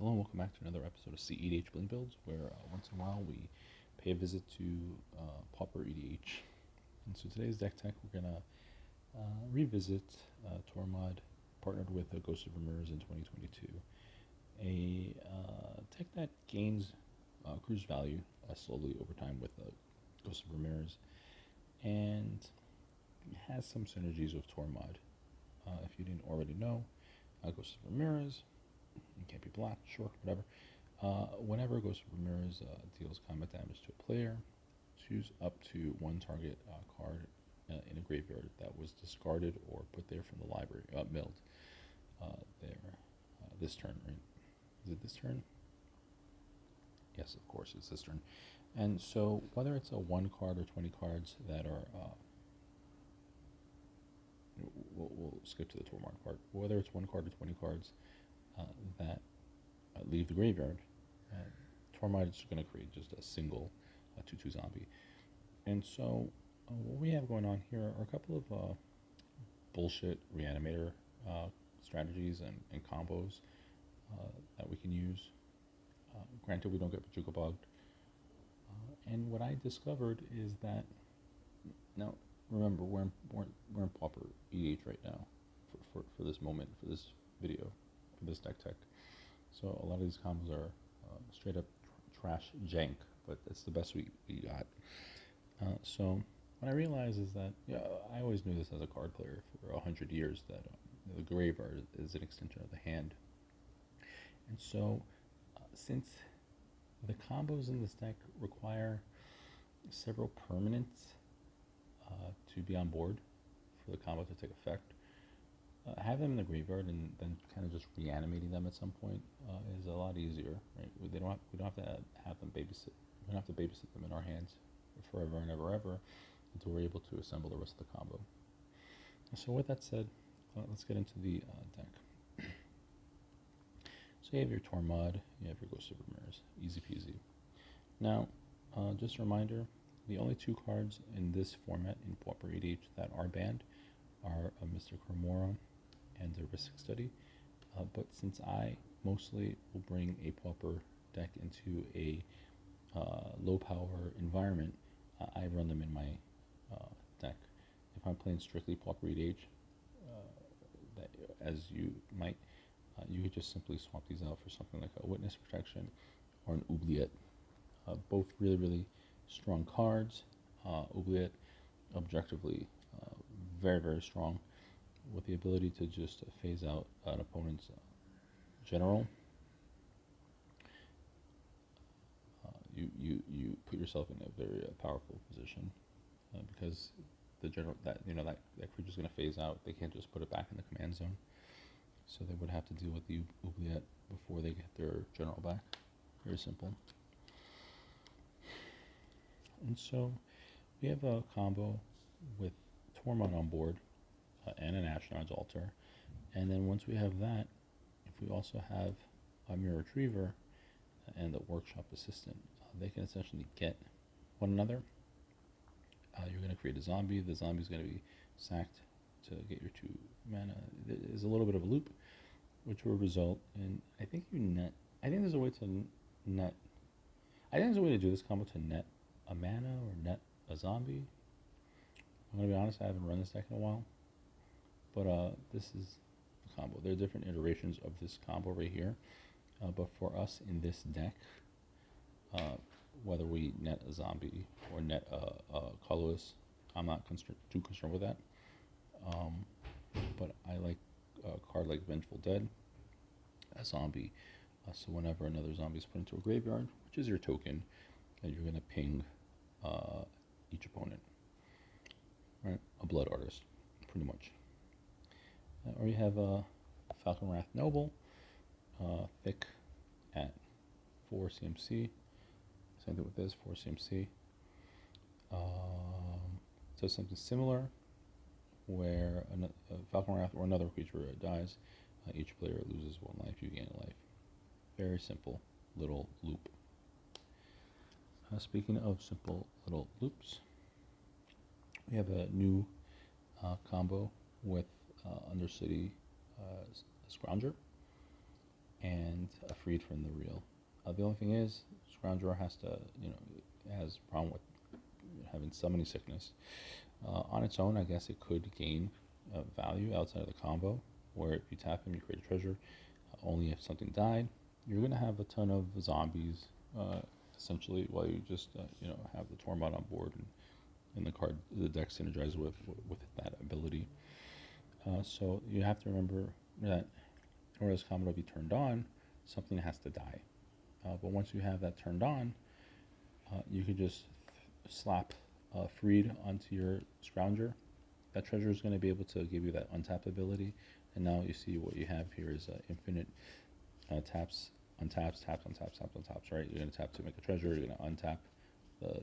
Hello and welcome back to another episode of EDH Blink Builds, where once in a while we pay a visit to Pauper EDH. And so today's deck tech, we're going to revisit Tormod, partnered with Ghost of Ramirez in 2022. A tech that gains cruise value slowly over time with Ghost of Ramirez, and has some synergies with Tormod. If you didn't already know, Ghost of Ramirez, it can't be blocked, sure, whatever. Whenever Ghost of Ramirez deals combat damage to a player, choose up to one target card in a graveyard that was discarded or put there from the library, milled this turn, right? Is it this turn? Yes, of course, it's this turn. And so whether it's a 1 card or 20 cards that are, we'll skip to the Tormod part, whether it's 1 card or 20 cards that leave the graveyard, Tormod is going to create just a single 2/2 zombie. And so what we have going on here are a couple of bullshit reanimator strategies and combos that we can use. Granted, we don't get Pachuca bugged. And what I discovered is that, now remember, we're in Pauper EDH right now for this moment, for this video, for this deck tech. So a lot of these combos are straight up trash jank, but it's the best we got. So what I realized is that, I always knew this as a card player for 100 years, that the graveyard is an extension of the hand. And so since the combos in this deck require several permanents to be on board for the combo to take effect, have them in the graveyard and then kind of just reanimating them at some point is a lot easier, right? We don't have to have them babysit. We don't have to babysit them in our hands forever and ever until we're able to assemble the rest of the combo. So with that said, let's get into the deck. So you have your Tormod, you have your Ghost of Ramirez, easy peasy. Now, just a reminder, the only 2 cards in this format in Pauper EDH that are banned are Mr. Cremora and the Risk Study. But since I mostly will bring a Pauper deck into a low power environment, I run them in my deck. If I'm playing strictly Pauper EDH, as you might, you could just simply swap these out for something like a Witness Protection or an Oubliette. Both really, really strong cards. Oubliette, objectively, very, very strong, with the ability to just phase out an opponent's general. You put yourself in a very powerful position because the general that creature's going to phase out. They can't just put it back in the command zone, so they would have to deal with the Oubliette before they get their general back. Very simple. And so we have a combo with Tormod on board and an Ashnod's Altar. And then once we have that, if we also have a Mirror Retriever and a Workshop Assistant, they can essentially get one another. You're going to create a zombie. The zombie is going to be sacked to get your 2 mana. There's a little bit of a loop, which will result in, I think there's a way to net. I think there's a way to do this combo to net a mana or net a zombie. I'm going to be honest, I haven't run this deck in a while, but this is the combo. There are different iterations of this combo right here, but for us in this deck, whether we net a zombie or net a colorless, I'm not too concerned with that, but I like a card like Vengeful Dead, a zombie, so whenever another zombie is put into a graveyard, which is your token, you're going to ping each opponent, right? A Blood Artist, pretty much. Or you have a Falconwrath Noble, thick at 4 CMC. Same thing with this, 4 CMC. So something similar, where a Falconwrath or another creature dies, each player loses 1 life, you gain a life. Very simple little loop. Speaking of simple little loops, we have a new combo with Undercity Scrounger and freed from the reel. The only thing is, Scrounger has to, has a problem with having summoning sickness. On its own, I guess it could gain value outside of the combo, where if you tap him, you create a treasure. Only if something died, you're going to have a ton of zombies, essentially, while you just, have the Tormod on board, and the deck synergizes with that ability. So you have to remember that in order for this combo to be turned on, something has to die. But once you have that turned on, you could just slap freed onto your Scrounger. That treasure is going to be able to give you that untap ability. And now you see what you have here is infinite taps, untaps, taps, untaps, taps, untaps, right? You're going to tap to make a treasure. You're going to untap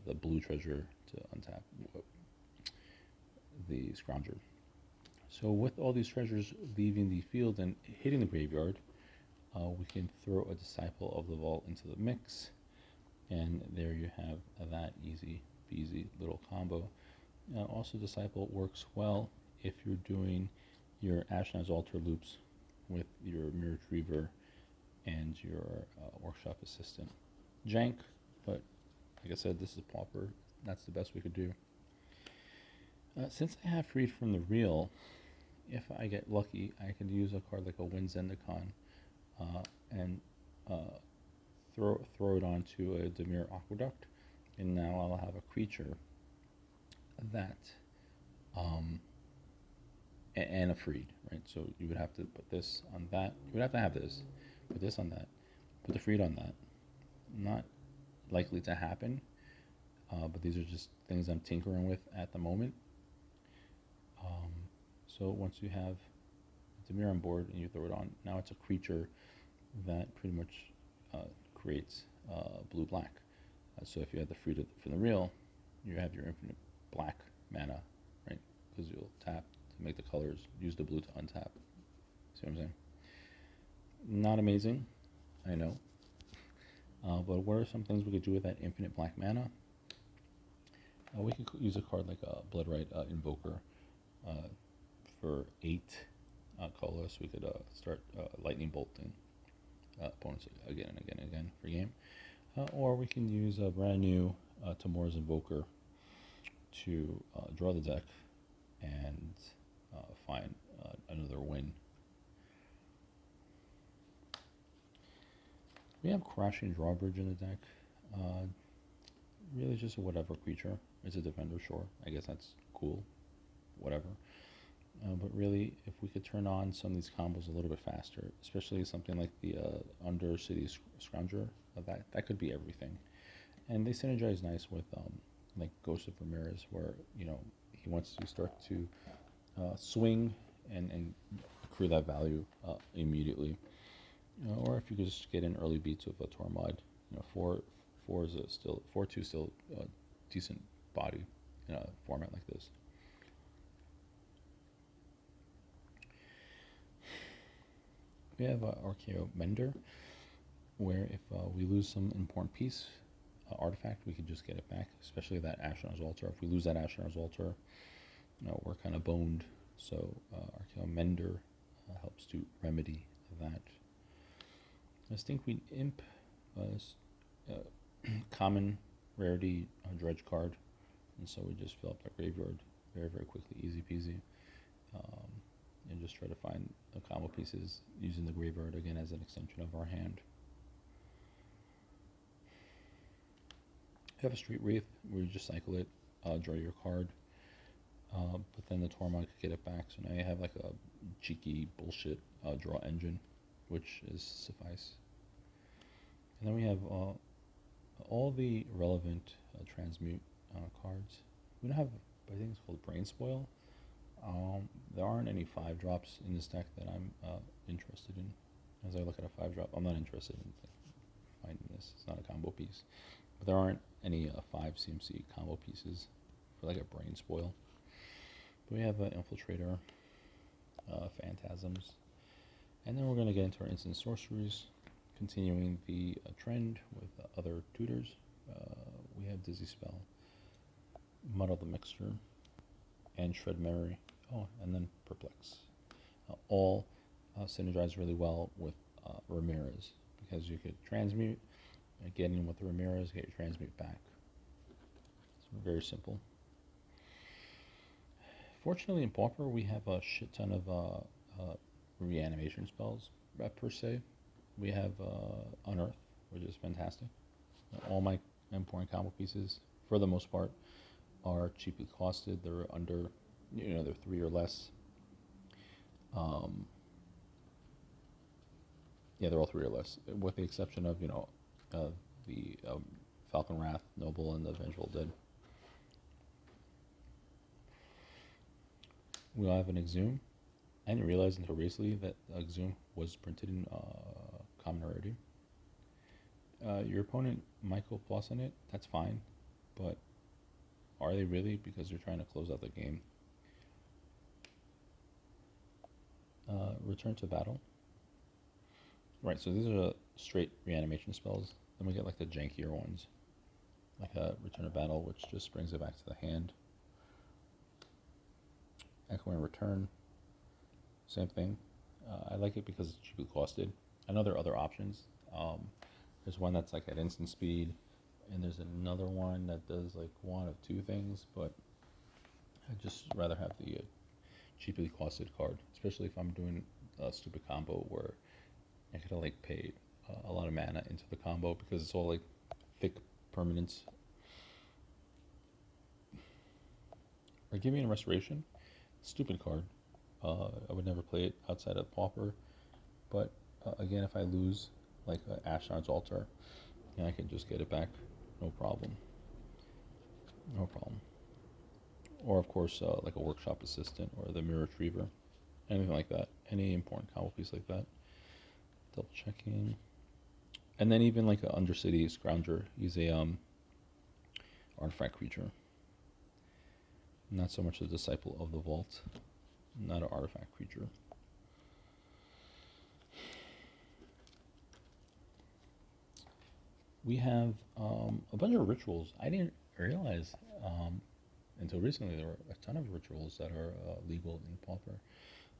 the blue treasure to untap the Scrounger. So with all these treasures leaving the field and hitting the graveyard, we can throw a Disciple of the Vault into the mix, and there you have that easy peasy little combo. Also, Disciple works well if you're doing your Ashnod's Altar loops with your Mirror Retriever and your Workshop Assistant. Jank, but like I said, this is Pauper. That's the best we could do. Since I have freed from the reel, if I get lucky, I can use a card like a Wind Zendikon and throw it onto a Dimir Aqueduct, and now I'll have a creature that and a freed, right? So you would have to put this on that. You would have to have this, put this on that, put the freed on that. Not likely to happen, but these are just things I'm tinkering with at the moment. So once you have Dimir on board and you throw it on, now it's a creature that pretty much creates blue-black. So if you have the freed from the reel, you have your infinite black mana, right? Because you'll tap to make the colors, use the blue to untap. See what I'm saying? Not amazing, I know. But what are some things we could do with that infinite black mana? We could use a card like a Bloodright Invoker for 8 colorless. We could start lightning bolting opponents again and again and again for game. Or we can use a brand new Tormod's Invoker to draw the deck and find another win. We have Crashing Drawbridge in the deck. Really just a whatever creature. It's a defender, sure. I guess that's cool. Whatever. But really, if we could turn on some of these combos a little bit faster, especially something like the Undercity Scrounger, that could be everything. And they synergize nice with like Ghost of Ramirez, where he wants to start to swing and accrue that value immediately. Or if you could just get in early beats with a Tormod, 4-2 is still a decent body in a format like this. We have Archaeo Mender, where if we lose some important piece, artifact, we could just get it back, especially that Ashnod's Altar. If we lose that Ashnod's Altar, we're kind of boned. So Archaeo Mender helps to remedy that. Stinkweed Imp was common rarity dredge card, and so we just fill up that graveyard very, very quickly, easy peasy, and just try to find combo pieces using the graveyard again as an extension of our hand. You have a Street Wraith where you just cycle it, draw your card, but then the Tormod could get it back, so now you have like a cheeky bullshit draw engine, which is suffice. And then we have all the relevant transmute cards. We don't have, I think it's called Brain Spoil. There aren't any 5-drops in this deck that I'm interested in. As I look at a 5-drop, I'm not interested in finding this. It's not a combo piece. But there aren't any 5 CMC combo pieces for like a Brain Spoil. But we have Infiltrator, Phantasms, and then we're going to get into our instant sorceries, continuing the trend with other tutors. We have Dizzy Spell, Muddle the Mixture, and Shred Memory. Oh, and then Perplex. All synergize really well with Ramirez. because you could transmute, get in with the Ramirez, get your transmute back. It's very simple. Fortunately, in Pauper, we have a shit ton of reanimation spells, per se. We have Unearth, which is fantastic. All my important combo pieces, for the most part, are cheaply costed. They're under, they're 3 or less. Yeah, they're all 3 or less, with the exception of, the Falcon Wrath, Noble, and the Vengeful Dead. We have an Exhume. I didn't realize until recently that Exhume was printed in common rarity. Your opponent might go plus on it, that's fine, but are they really? Because they're trying to close out the game. Return to battle. Right, so these are straight reanimation spells. Then we get like the jankier ones, like a Return to Battle, which just brings it back to the hand. Echoing Return, same thing. I like it because it's cheaply costed. I know there are other options. There's one that's like at instant speed, and there's another one that does like one of 2 things, but I'd just rather have the cheaply costed card, especially if I'm doing a stupid combo where I could like pay a lot of mana into the combo because it's all like thick permanents. Argivian Restoration, stupid card. I would never play it outside of Pauper, but again, if I lose like Ashnard's Altar, I can just get it back, no problem. No problem. Or of course, like a Workshop Assistant or the Mirror Retriever, anything like that. Any important combo piece like that. Double checking. And then even like an Undercity Scrounger, he's a artifact creature. Not so much a Disciple of the Vault, not an artifact creature. We have a bunch of rituals. I didn't realize until recently there were a ton of rituals that are legal in Pauper.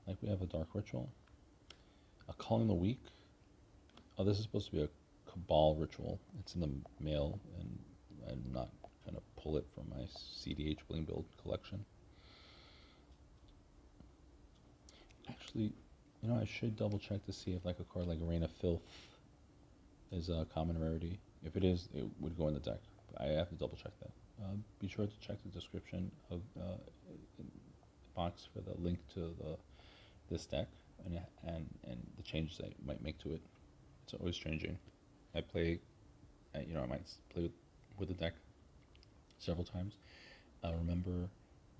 Like we have a Dark Ritual, a Calling the Weak. Oh, this is supposed to be a Cabal ritual. It's in the mail, and I'm not going to pull it from my CDH Bling Build collection. Actually, I should double check to see if like a card like Reign of Filth is a common rarity. If it is, it would go in the deck. I have to double check that. Be sure to check the description of box for the link to this deck and the changes that you might make to it. It's always changing. I play, I might play with the deck several times. Remember,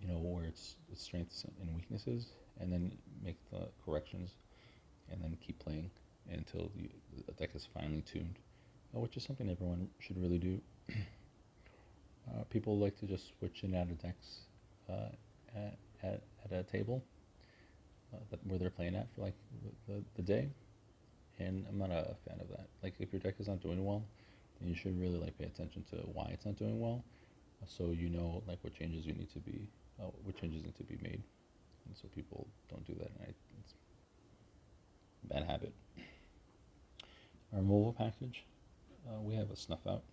where its strengths and weaknesses, and then make the corrections, and then keep playing until the deck is finally tuned, which is something everyone should really do. People like to just switch in and out of decks at a table where they're playing at for like the day, and I'm not a fan of that. Like if your deck is not doing well, then you should really like pay attention to why it's not doing well, so like what changes need to be made, and so people don't do that. And it's a bad habit. Our removal package, we have a Snuff Out.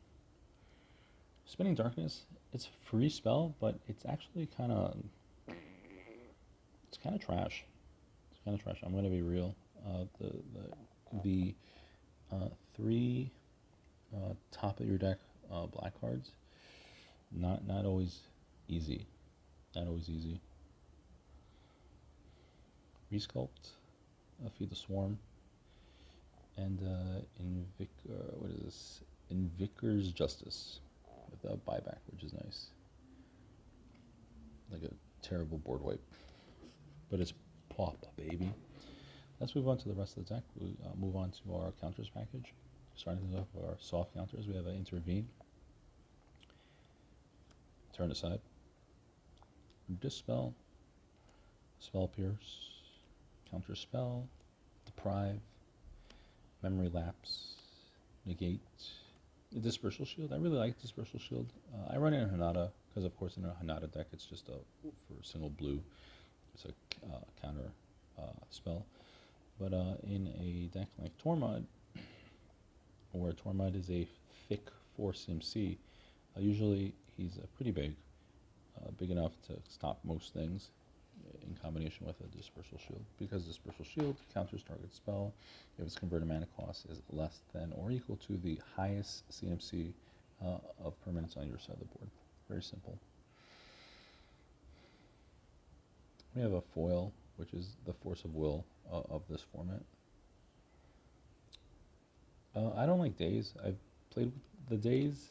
Spinning Darkness, it's a free spell, but it's actually kind of trash. It's kind of trash. I'm going to be real. The 3 top of your deck black cards, not always easy. Not always easy. Resculpt, Feed the Swarm, and what is this? Inviker's Justice with a buyback, which is nice. Like a terrible board wipe, but it's pop, baby. Let's move on to the rest of the deck. We move on to our counters package. Starting off with our soft counters, we have an Intervene, Turn Aside, Dispel, Spell Pierce, Counter Spell, Deprive, Memory Lapse, Negate, the Dispersal Shield. I really like Dispersal Shield. I run it in Hanada because, of course, in a Hanada deck, it's just for a single blue. It's a counter spell. But in a deck like Tormod, where Tormod is a thick 4 CMC. Usually he's pretty big, big enough to stop most things in combination with a Dispersal Shield. Because Dispersal Shield counters target spell if its converted mana cost is less than or equal to the highest CMC of permanents on your side of the board. Very simple. We have a foil, which is the Force of Will of this format. I don't like Daze. I've played with the Daze,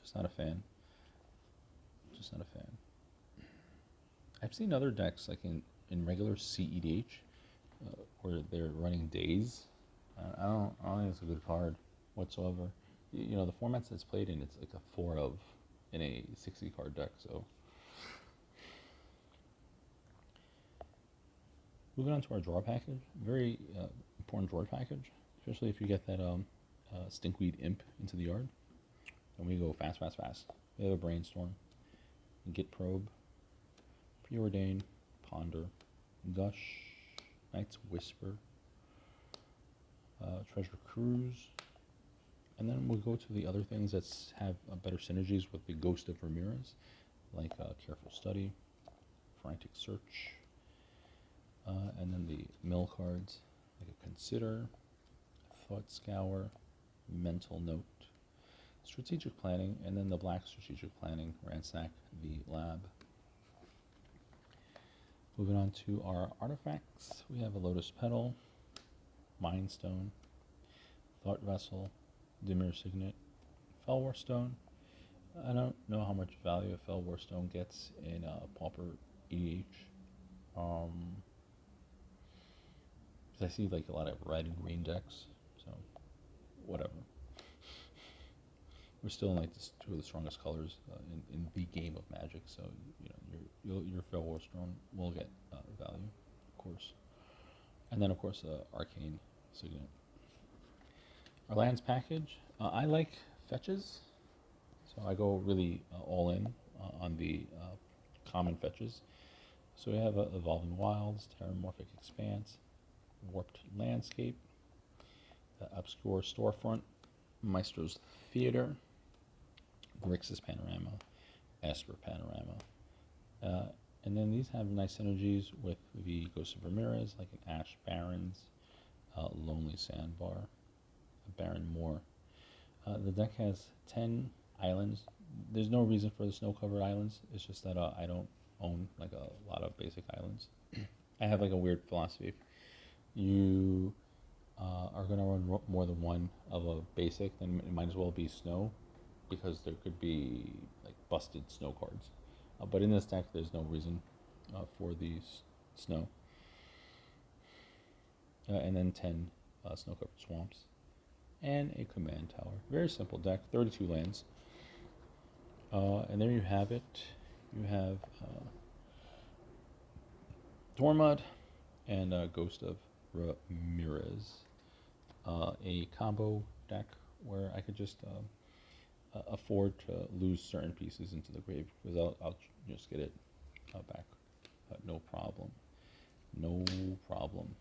just not a fan. Just not a fan. I've seen other decks, like in regular CEDH, where they're running Daze. I don't think it's a good card whatsoever. You know, the formats it's played in, it's like a 4 of in a 60 card deck, so. Moving on to our draw package, very important draw package, especially if you get that Stinkweed Imp into the yard. And we go fast, fast, fast. We have a Brainstorm, Git Probe, Preordain, Ponder, Gush, Knight's Whisper, Treasure Cruise, and then we'll go to the other things that have better synergies with the Ghost of Ramirez, like Careful Study, Frantic Search, and then the mill cards, like a Consider, Thought Scour, Mental Note, Strategic Planning, and then the black Strategic Planning, Ransack the Lab. Moving on to our artifacts, we have a Lotus Petal, Mind Stone, Thought Vessel, Dimir Signet, Felwar Stone. I don't know how much value a Felwar Stone gets in Pauper EDH. I see like a lot of red and green decks, so whatever. We're still in like two of the strongest colors in the game of Magic, so you know your Felwar Stone will get value, of course. And then of course Arcane Signet. Our lands package, I like fetches, so I go really all in on the common fetches. So we have Evolving Wilds, Terramorphic Expanse, Warped Landscape, Obscure Storefront, Maestro's Theater, Grixis Panorama, Esper Panorama. And then these have nice synergies with the Ghost of Ramirez, like an Ash Barrens, Lonely Sandbar, Baron Moor. The deck has 10 islands. There's no reason for the snow-covered islands. It's just that I don't own like a lot of basic islands. I have like a weird philosophy. You are going to run more than one of a basic, then it might as well be snow, because there could be like busted snow cards. But in this deck, there's no reason for these snow. And then 10 snow-covered swamps. And a command tower. Very simple deck, 32 lands. And there you have it. You have Tormod and Ghost of Ramirez. A combo deck where I could just afford to lose certain pieces into the grave, because I'll just get it back. No problem. No problem.